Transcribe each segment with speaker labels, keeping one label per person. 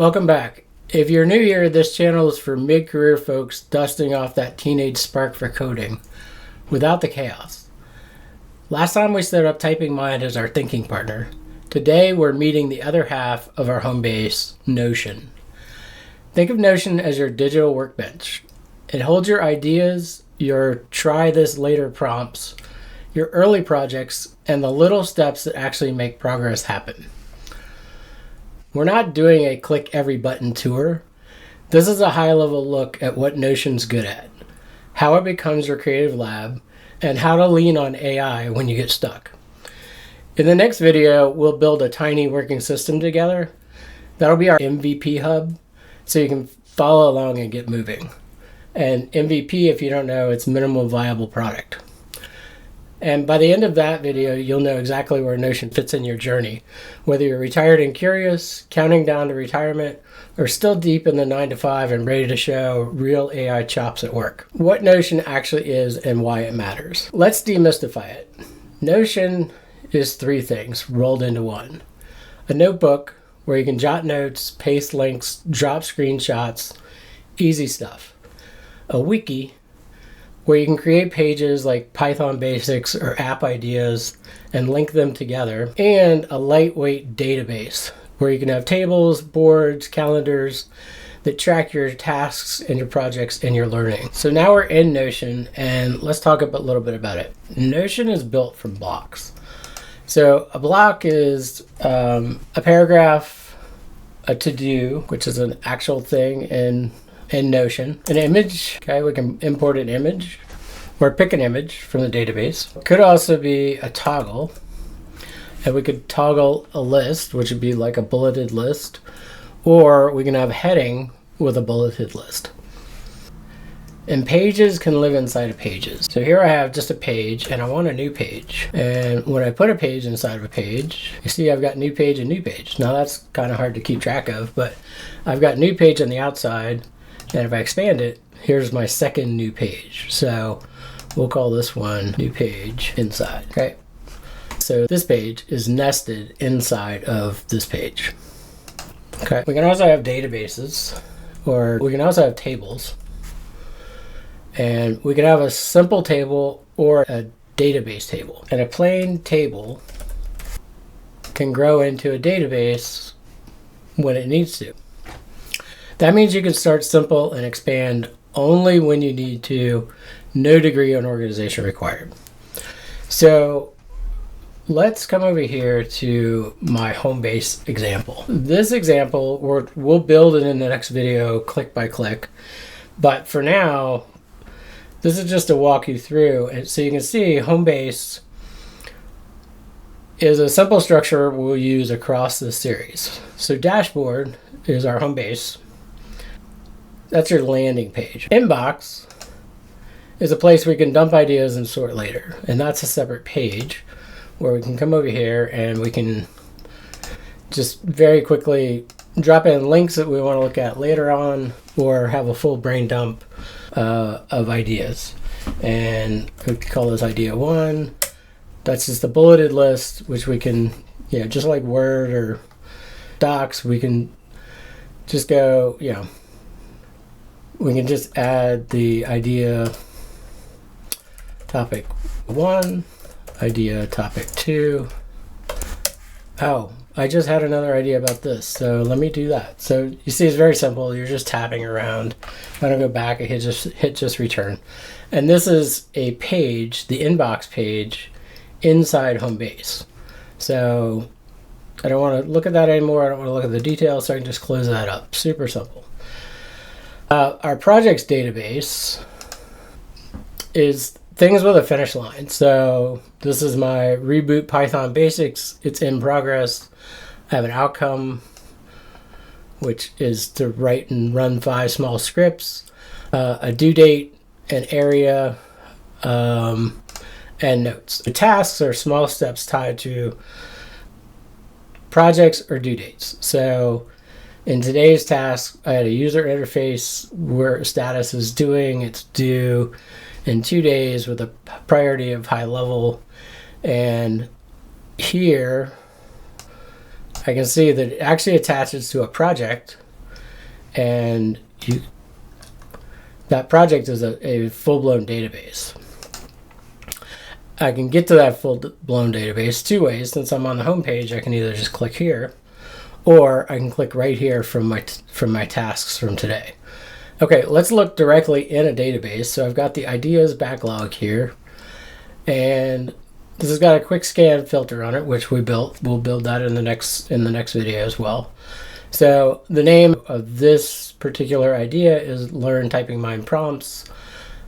Speaker 1: Welcome back. If you're new here, this channel is for mid-career folks dusting off that teenage spark for coding without the chaos. Last time we set up TypingMind as our thinking partner. Today we're meeting the other half of our home base, Notion. Think of Notion as your digital workbench. It holds your ideas, your try this later prompts, your early projects, and the little steps that actually make progress happen. We're not doing a click every button tour. This is a high-level look at what Notion's good at, how it becomes your creative lab, and how to lean on AI when you get stuck. In the next video, we'll build a tiny working system together. That'll be our MVP hub, so you can follow along and get moving. And MVP, if you don't know, it's minimal viable product. And by the end of that video, you'll know exactly where Notion fits in your journey, whether you're retired and curious, counting down to retirement, or still deep in the 9-to-5 and ready to show real AI chops at work. What Notion actually is and why it matters. Let's demystify it. Notion is three things rolled into one. A notebook where you can jot notes, paste links, drop screenshots, easy stuff. A wiki where you can create pages like Python basics or app ideas and link them together, and a lightweight database where you can have tables, boards, calendars that track your tasks and your projects and your learning. So now we're in Notion, and let's talk a little bit about it. Notion is built from blocks. So a block is a paragraph, a to-do, which is an actual thing in Notion. An image, okay, we can import an image or pick an image from the database. It could also be a toggle, and we could toggle a list, which would be like a bulleted list, or we can have a heading with a bulleted list. And pages can live inside of pages. So here I have just a page, and I want a new page. And when I put a page inside of a page, you see I've got new page and new page. Now that's kind of hard to keep track of, but I've got new page on the outside, and if I expand it, here's my second new page. So we'll call this one new page inside, okay? So this page is nested inside of this page, okay? We can also have databases, or we can also have tables. And we can have a simple table or a database table. And a plain table can grow into a database when it needs to. That means you can start simple and expand only when you need to, no degree of organization required. So let's come over here to my Homebase example. This example, we'll build it in the next video, click by click. But for now, this is just to walk you through. And so you can see Homebase is a simple structure we'll use across this series. So dashboard is our Homebase. That's your landing page. Inbox is a place where you can dump ideas and sort later. And that's a separate page where we can come over here and we can just very quickly drop in links that we want to look at later on, or have a full brain dump of ideas. And we can call this idea one. That's just a bulleted list, which we can, just like Word or Docs, we can just go, we can just add the idea topic 1, idea topic 2. Oh, I just had another idea about this, so let me do that. So you see, it's very simple. You're just tabbing around. If I don't go back, I hit just return. And this is a page, the inbox page, inside Homebase. So I don't want to look at that anymore. I don't want to look at the details, so I can just close that up. Super simple. Our projects database is things with a finish line. So this is my reboot Python basics. It's in progress. I have an outcome, which is to write and run 5 small scripts, a due date, an area, and notes. The tasks are small steps tied to projects or due dates. So in today's task, I had a user interface where status is doing, it's due in 2 days with a priority of high level. And here I can see that it actually attaches to a project and that project is a full-blown database. I can get to that full-blown database two ways. Since I'm on the home page, I can either just click here, or I can click right here from my tasks from today. Okay, let's look directly in a database. So I've got the ideas backlog here, and this has got a quick scan filter on it, which we built. We'll build that in the next video as well. So the name of this particular idea is Learn TypingMind Prompts.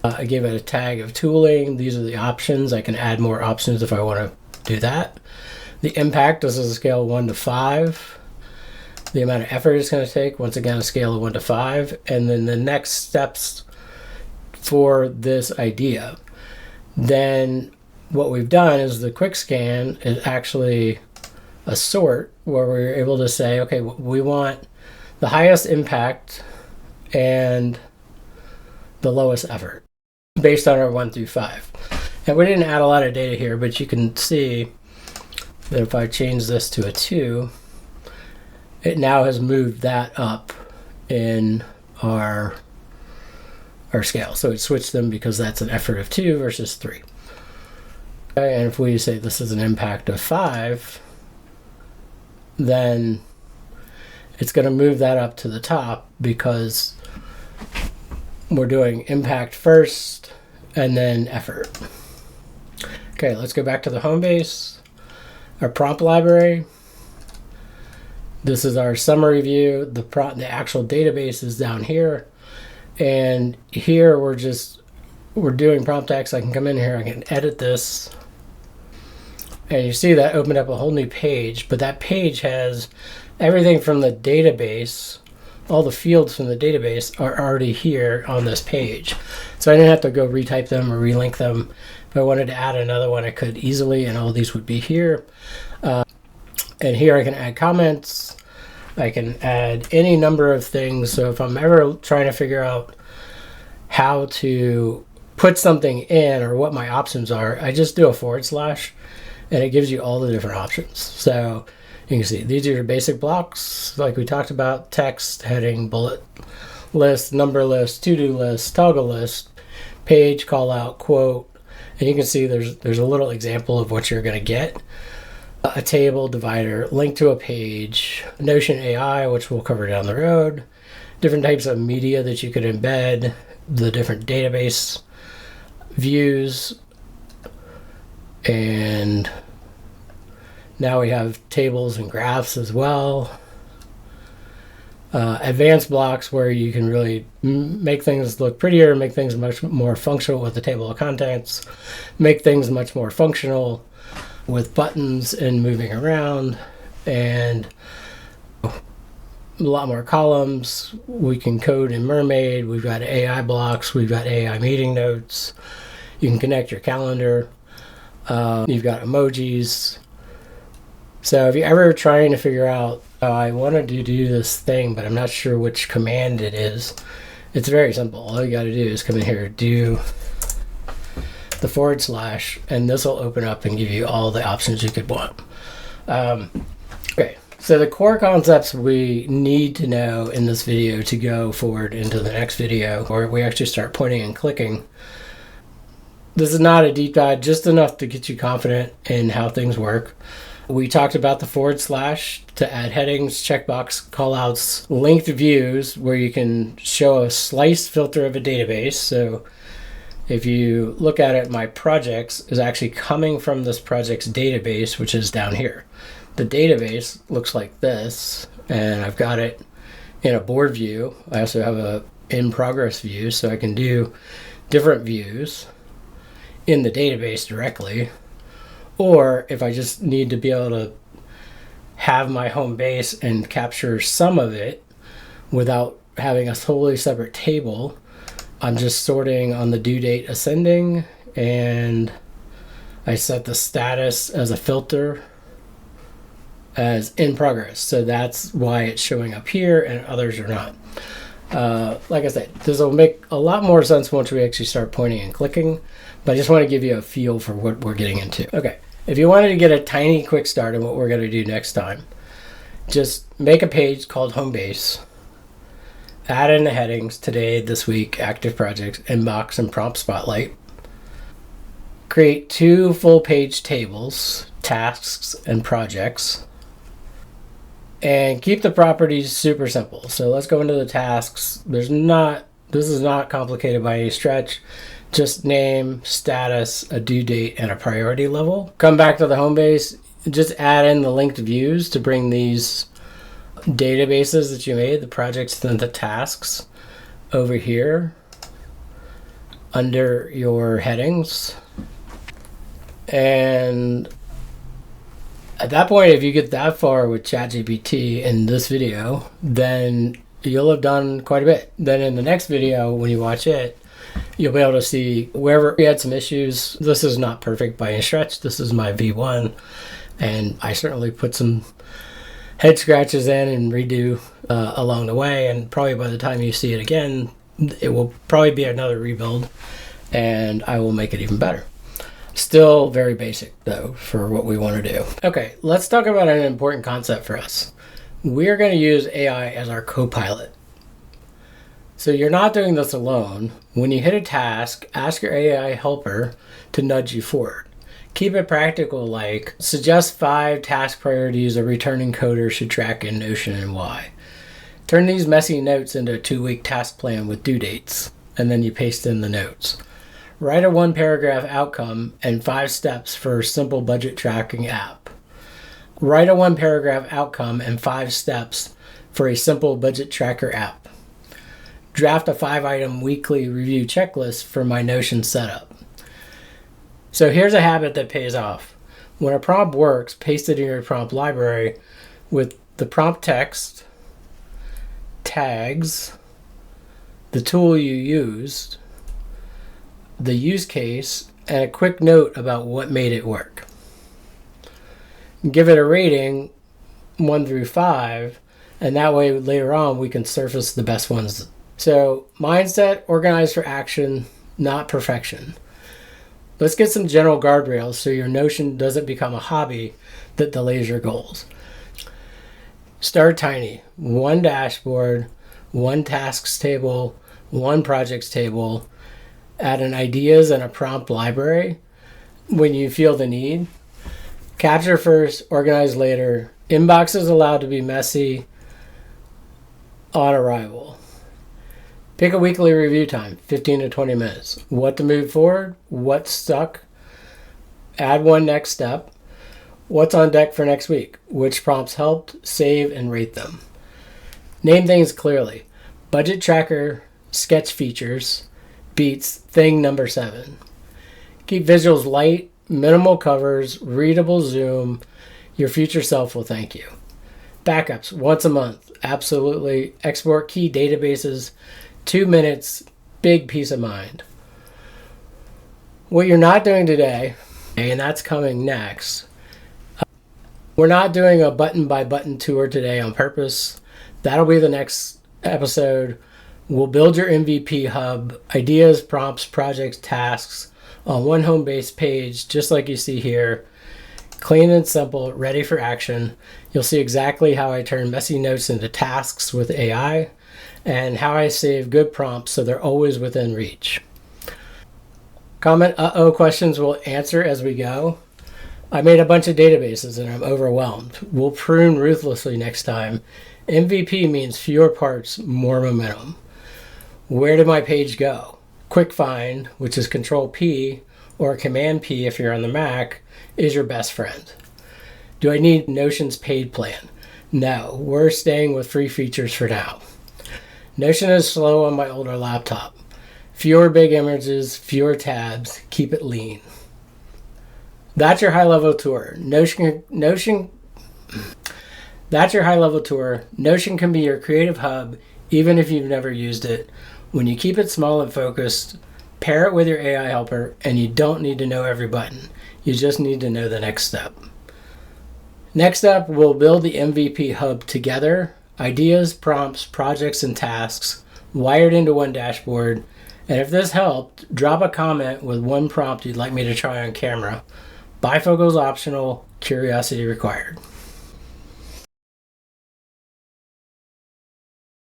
Speaker 1: I gave it a tag of tooling. These are the options. I can add more options if I want to do that. The impact, this is a scale of 1 to 5. The amount of effort it's going to take, once again, a scale of 1 to 5. And then the next steps for this idea. Then what we've done is the quick scan is actually a sort where we're able to say, okay, we want the highest impact and the lowest effort based on our 1 through 5. And we didn't add a lot of data here, but you can see that if I change this to a 2, it now has moved that up in our scale. So it switched them because that's an effort of 2 versus 3. Okay, and if we say this is an impact of 5, then it's going to move that up to the top because we're doing impact first and then effort. Okay, let's go back to the home base, our prompt library. This is our summary view. The actual database is down here. And here we're doing prompt text. I can come in here, I can edit this. And you see that opened up a whole new page, but that page has everything from the database. All the fields from the database are already here on this page. So I didn't have to go retype them or relink them. If I wanted to add another one, I could easily, and all these would be here. And here I can add comments. I can add any number of things. So if I'm ever trying to figure out how to put something in or what my options are, I just do a /, and it gives you all the different options. So you can see these are your basic blocks, like we talked about: text, heading, bullet list, number list, to-do list, toggle list, page, call out, quote. And you can see there's a little example of what you're going to get. A table, divider, link to a page, Notion AI, which we'll cover down the road, different types of media that you could embed, the different database views, and now we have tables and graphs as well. Advanced blocks where you can really make things look prettier, make things much more functional with the table of contents, make things much more functional with buttons and moving around, and a lot more columns. We can code in Mermaid. We've got AI blocks. We've got AI meeting notes. You can connect your calendar. You've got emojis. So if you're ever trying to figure out, oh, I wanted to do this thing, but I'm not sure which command it is, it's very simple. All you got to do is come in here, do the /, and this will open up and give you all the options you could want. Okay, so the core concepts we need to know in this video to go forward into the next video, where we actually start pointing and clicking. This is not a deep dive, just enough to get you confident in how things work. We talked about the / to add headings, checkbox, callouts, linked views, where you can show a slice filter of a database. So if you look at it, my projects is actually coming from this project's database, which is down here. The database looks like this, and I've got it in a board view. I also have a in progress view, so I can do different views in the database directly. Or if I just need to be able to have my home base and capture some of it without having a totally separate table, I'm just sorting on the due date ascending, and I set the status as a filter as in progress. So that's why it's showing up here and others are not. Like I said, this will make a lot more sense once we actually start pointing and clicking, but I just want to give you a feel for what we're getting into. Okay, if you wanted to get a tiny quick start on what we're going to do next time, just make a page called Homebase, Add in the headings: today, this week, active projects, inbox, and prompt spotlight. Create 2 full-page tables, tasks and projects. And keep the properties super simple. So let's go into the tasks. This is not complicated by any stretch. Just name, status, a due date, and a priority level. Come back to the home base. Just add in the linked views to bring these databases that you made, the projects and the tasks, over here under your headings. And at that point, if you get that far with ChatGPT in this video, then you'll have done quite a bit. Then in the next video, when you watch it, you'll be able to see wherever we had some issues. This is not perfect by any stretch. This is my V1, and I certainly put some head scratches in and redo along the way. And probably by the time you see it again, it will probably be another rebuild, and I will make it even better. Still very basic, though, for what we want to do. Okay, let's talk about an important concept for us. We're going to use AI as our co-pilot. So you're not doing this alone. When you hit a task, ask your AI helper to nudge you forward. Keep it practical, like suggest 5 task priorities a returning coder should track in Notion and why. Turn these messy notes into a 2-week task plan with due dates, and then you paste in the notes. Write a 1-paragraph outcome and 5 steps for a simple budget tracking app. Write a 1-paragraph outcome and 5 steps for a simple budget tracker app. Draft a 5-item weekly review checklist for my Notion setup. So here's a habit that pays off. When a prompt works, paste it in your prompt library with the prompt text, tags, the tool you used, the use case, and a quick note about what made it work. Give it a rating 1 through 5, and that way later on we can surface the best ones. So mindset, organize for action, not perfection. Let's get some general guardrails so your Notion doesn't become a hobby that delays your goals. Start tiny. 1 dashboard, 1 tasks table, 1 projects table. Add an ideas and a prompt library when you feel the need. Capture first, organize later. Inbox is allowed to be messy on arrival. Pick a weekly review time, 15 to 20 minutes. What to move forward, what stuck. Add 1 next step. What's on deck for next week? Which prompts helped? Save and rate them. Name things clearly. Budget tracker, sketch features, beats thing number 7. Keep visuals light, minimal covers, readable zoom. Your future self will thank you. Backups once a month, absolutely. Export key databases, 2 minutes, big peace of mind. What you're not doing today, and that's coming next, we're not doing a button by button tour today on purpose. That'll be the next episode. We'll build your MVP hub, ideas, prompts, projects, tasks on one home base page, just like you see here. Clean and simple, ready for action. You'll see exactly how I turn messy notes into tasks with AI and how I save good prompts so they're always within reach. Comment questions we'll answer as we go. I made a bunch of databases and I'm overwhelmed. We'll prune ruthlessly next time. MVP means fewer parts, more momentum. Where did my page go? Quick find, which is Control P or Command P if you're on the Mac, is your best friend. Do I need Notion's paid plan? No, we're staying with free features for now. Notion is slow on my older laptop. Fewer big images, fewer tabs, keep it lean. That's your high-level tour. That's your high-level tour. Notion can be your creative hub, even if you've never used it. When you keep it small and focused, pair it with your AI helper, and you don't need to know every button. You just need to know the next step. Next up, we'll build the MVP hub together. Ideas, prompts, projects, and tasks wired into one dashboard. And if this helped, drop a comment with 1 prompt you'd like me to try on camera. Bifocals optional, curiosity required.